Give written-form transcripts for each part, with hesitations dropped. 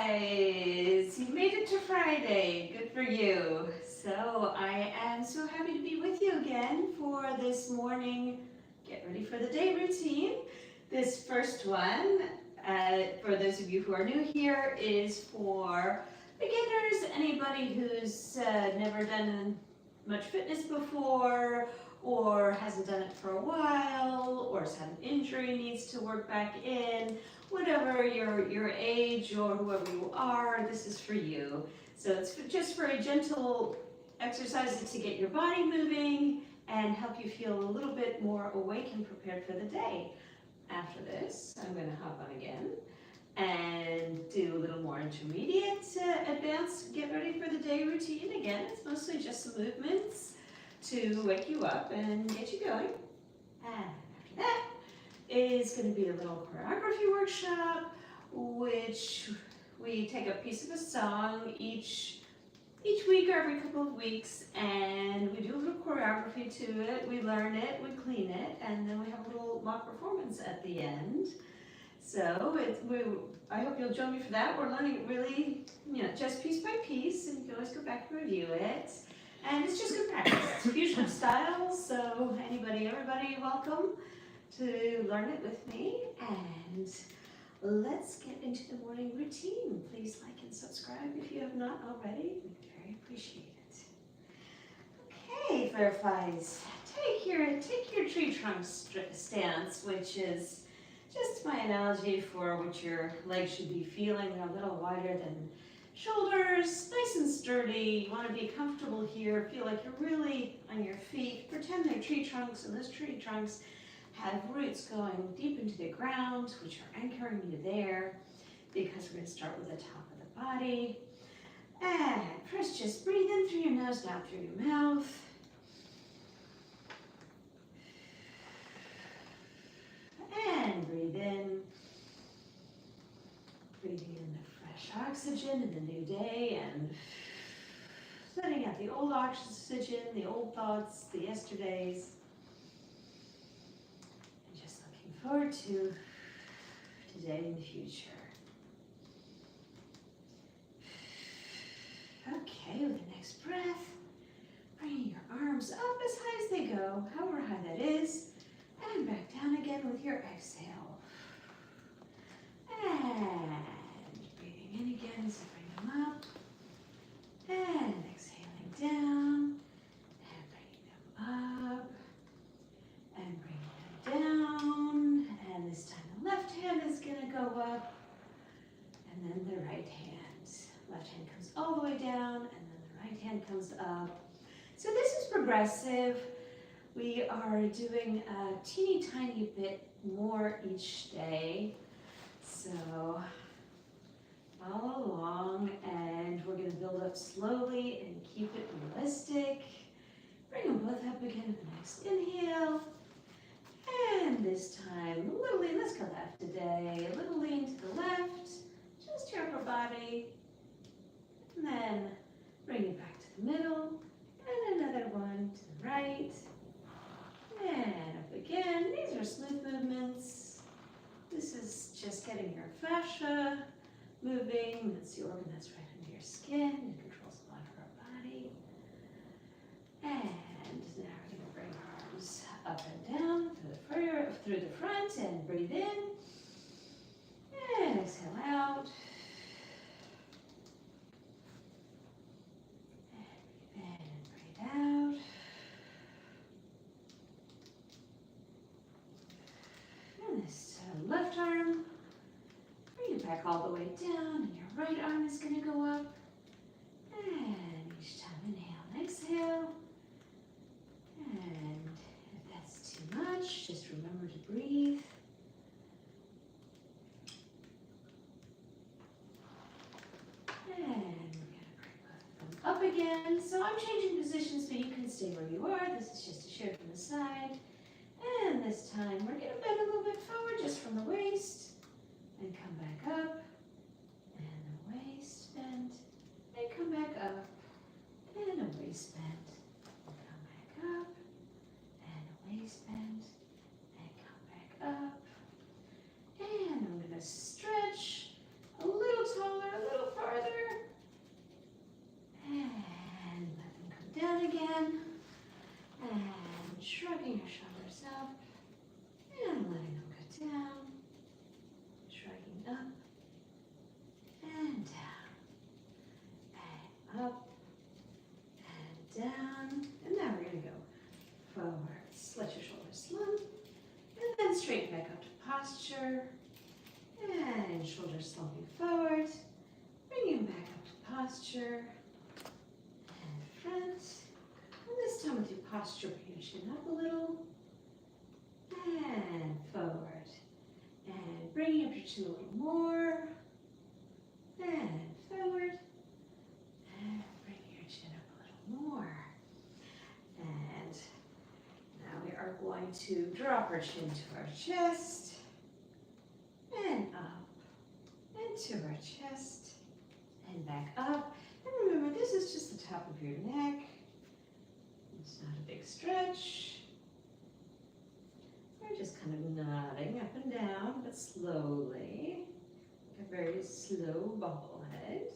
Butterflies, you made it to Friday. Good for you. So I am so happy to be with you again for this morning Get Ready for the Day routine. This first one, for those of you who are new here, is for beginners, anybody who's never done much fitness before, or hasn't done it for a while, or has had an injury, needs to work back in. Whatever your age or whoever you are, this is for you. So it's just for a gentle exercises to get your body moving and help you feel a little bit more awake and prepared for the day. After this, I'm going to hop on again and do a little more intermediate advanced get ready for the day routine. Again, it's mostly just some movements to wake you up and get you going. And after that is going to be a little choreography workshop, which we take a piece of a song each week or every couple of weeks, and we do a little choreography to it. We learn it, we clean it, and then we have a little mock performance at the end. So I hope you'll join me for that. We're learning it really, just piece by piece, and you can always go back and review it. And it's just good practice. It's fusion of styles, so everybody, welcome to learn it with me. And let's get into the morning routine. Please like and subscribe if you have not already. We'd very appreciate it. Okay, Fireflies, take your tree trunk stance, which is just my analogy for what your legs should be feeling. They're a little wider than shoulders, nice and sturdy. You want to be comfortable here. Feel like you're really on your feet. Pretend they're tree trunks, and those tree trunks have roots going deep into the ground, which are anchoring you there, because we're going to start with the top of the body. And first, just breathe in through your nose, out through your mouth. And breathe in. Breathing in the fresh oxygen in the new day, and letting out the old oxygen, the old thoughts, the yesterdays. And just looking forward to today and the future. Okay, with the next breath, bringing your arms up as high as they go, however high that is, and back down again with your exhale. And breathing in again as you bring them up, and exhaling down, and bringing them up, and bringing them down, and this time the left hand is going to go up, and then the right hand. Left hand comes all the way down, and then the right hand comes up. So this is progressive. We are doing a teeny tiny bit more each day. So follow along, and we're going to build up slowly and keep it realistic. Bring them both up again with the next inhale. And this time, a little lean, let's go left today. A little lean to the left, just your upper body. And then bring it back to the middle. And another one to the right. And up again. These are smooth movements. This is just getting your fascia moving. That's the organ that's right under your skin. It controls a lot of our body. And now we're going to bring our arms up and down through the front, and breathe in. And exhale out. And breathe in and breathe out. And this left arm, bring it back all the way down, and your right arm is going to go up. And each time inhale and exhale. And if that's too much, just remember to breathe. And we're going to bring both of them up again. So I'm changing positions, but you can stay where you are. This is just a share from the side. And this time we're going to bend a little bit forward just from the waist, and come back up, and a waist bend, and come back up, and a waist bend, and come back up, and a waist bend, and come back up. And I'm going to stretch a little taller, a little again. And shrugging your shoulders up and letting them go down. Shrugging up and down. And up and down. And now we're going to go forwards. Let your shoulders slump. And then straighten back up to posture. And shoulders slumping forward. Bringing back up to posture. And front. And this time with your posture, bring your chin up a little. And forward. And bringing up your chin a little more. And forward. And bringing your chin up a little more. And now we are going to drop our chin to our chest. And up. And to our chest. And back up. And remember, this is just the top of your neck. It's not a big stretch. We're just kind of nodding up and down, but slowly. Like a very slow bobblehead.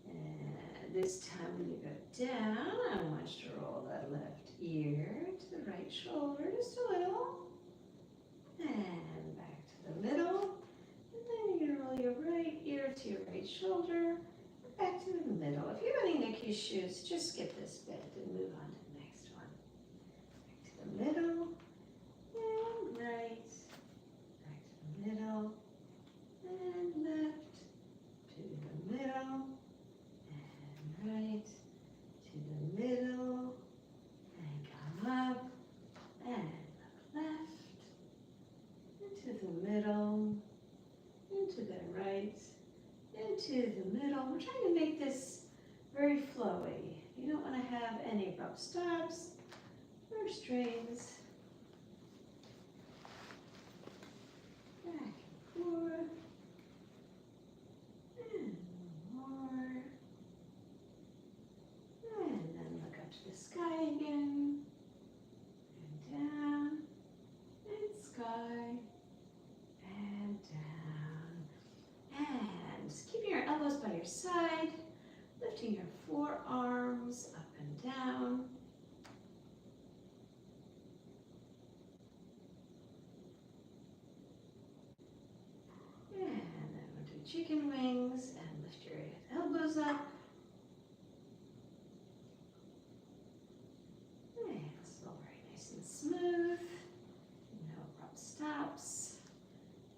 And this time when you go down, I want you to roll that left ear to the right shoulder just a little. And back to the middle. And then you're going to roll your right ear to your right shoulder. Back to the middle. If you have any neck issues, just skip this bit and move on to the next one. Back to the middle. And right. Back to the middle. And left. To the middle. And right. To the middle. And come up. And look left. Into the middle. Into the right. Into the middle. We're trying to make this very flowy. You don't want to have any abrupt stops or strains. Back and forth. And more. And then look up to the sky again. And down. And sky. And down. And keeping your elbows by your side, lifting your forearms up and down. And then we'll do chicken wings and lift your elbows up. And it's all very nice and smooth. No abrupt stops.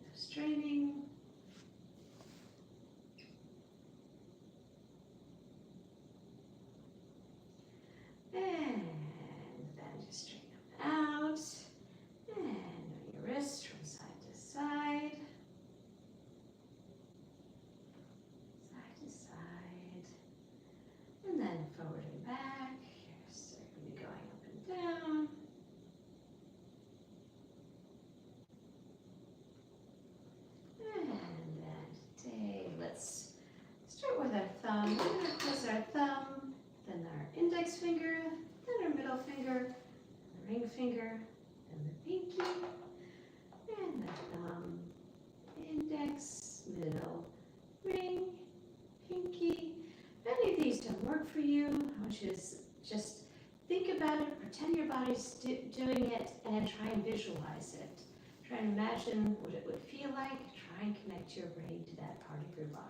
No straining. And then just straighten them out. And move your wrists from side to side. Side to side. And then forward and back. Your wrists are going to be going up and down. And then today, let's start with our thumb. We're going to place our thumb, then our index finger, then our middle finger, the ring finger, and the pinky, and the thumb, index, middle, ring, pinky. If any of these don't work for you, I want you to just think about it, pretend your body's doing it, and try and visualize it. Try and imagine what it would feel like. Try and connect your brain to that part of your body.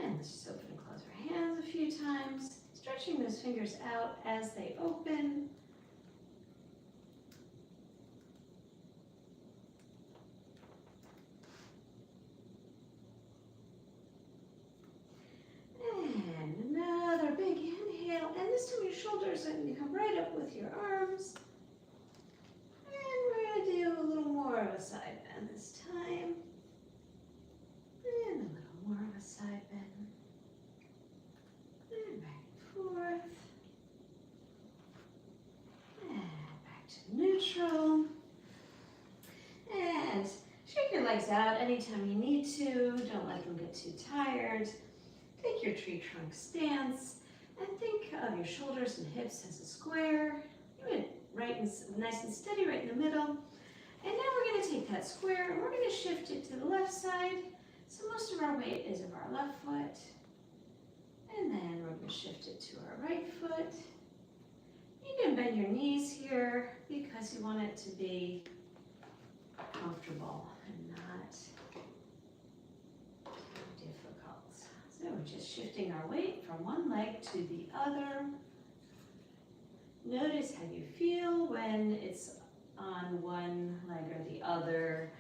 And let's just open and close our hands a few times, stretching those fingers out as they open. And another big inhale, and this time your shoulders are going to come right up with your arms. And we're going to do a little more of a side bend this time. And a little more of a side bend. And back and forth. And back to neutral. And shake your legs out anytime you need to. Don't let them get too tired. Take your tree trunk stance and think of your shoulders and hips as a square. You would right and nice and steady right in the middle. And now we're going to take that square and we're going to shift it to the left side. So most of our weight is of our left foot. And then we're going shift it to our right foot. You can bend your knees here because you want it to be comfortable and not difficult. So we're just shifting our weight from one leg to the other. Notice how you feel when it's on one leg or the other.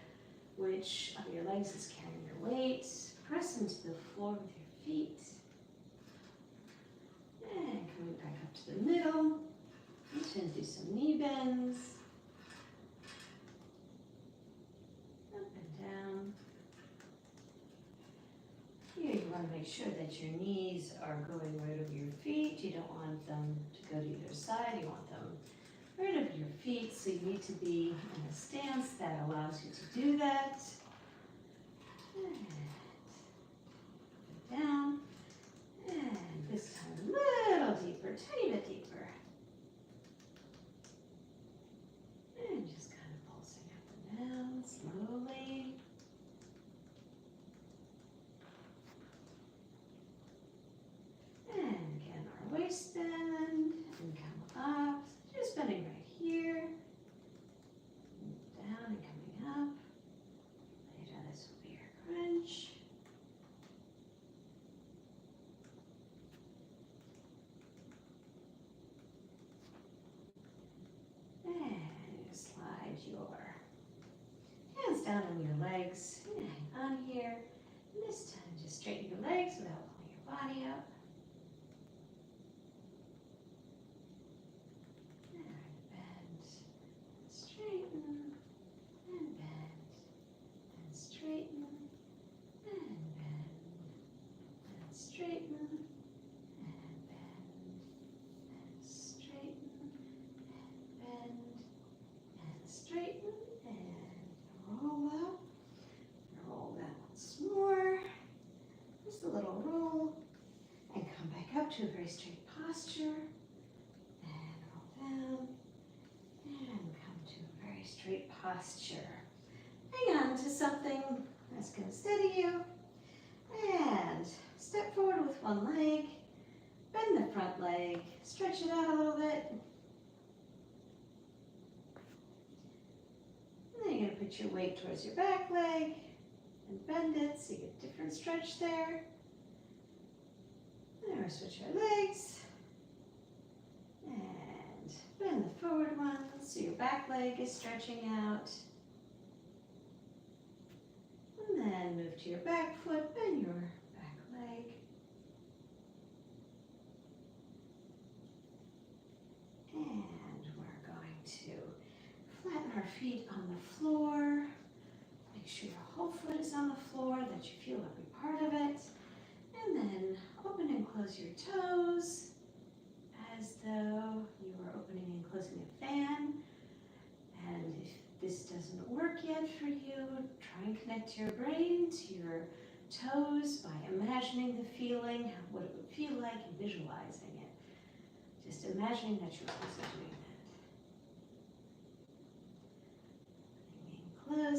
Which of your legs is carrying your weight? Press into the floor with your feet. And coming back up to the middle. You can do some knee bends. Up and down. Here you want to make sure that your knees are going right over your feet. You don't want them to go to either side. You want them right over your feet. So you need to be in a stance that allows you to do that. And down. And this time a little deeper, tiny bit deeper. And just kind of pulsing up and down slowly. And again, our waist bend and come up. Just bending right here. Down and coming up. Later, this will be your crunch. And slide your hands down on your legs. And hang on here. And this time, just straighten your legs without pulling your body up. To a very straight posture, and roll down, and come to a very straight posture. Hang on to something that's going to steady you, and step forward with one leg, bend the front leg, stretch it out a little bit, and then you're going to put your weight towards your back leg, and bend it so you get a different stretch there. Then we'll switch our legs and bend the forward one so your back leg is stretching out. And then move to your back foot, bend your back leg. And we're going to flatten our feet on the floor. Make sure your whole foot is on the floor, that you feel every part of it. And then open and close your toes as though you are opening and closing a fan. And if this doesn't work yet for you, try and connect your brain to your toes by imagining the feeling, what it would feel like, and visualizing it. Just imagining that you're also doing that. Opening and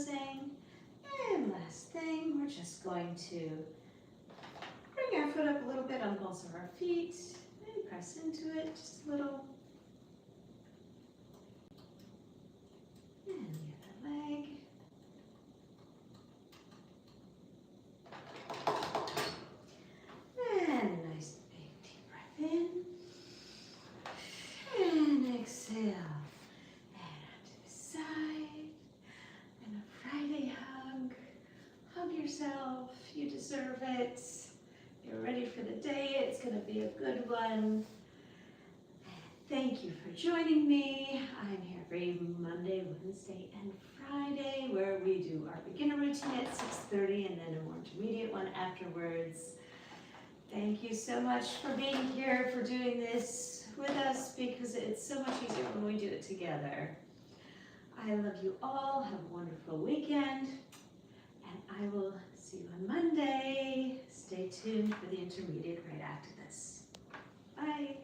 closing. And last thing, we're just going to bring our foot up a little bit on both of our feet and press into it just a little. And the other leg. And a nice big deep breath in. And exhale. And onto the side. And a Friday hug. Hug yourself. You deserve it. You're ready for the day. It's going to be a good one. Thank you for joining me. I'm here every Monday, Wednesday, and Friday where we do our beginner routine at 6:30 and then a more intermediate one afterwards. Thank you so much for being here, for doing this with us, because it's so much easier when we do it together. I love you all. Have a wonderful weekend, and I will see you on Monday. Stay tuned for the intermediate right after this. Bye.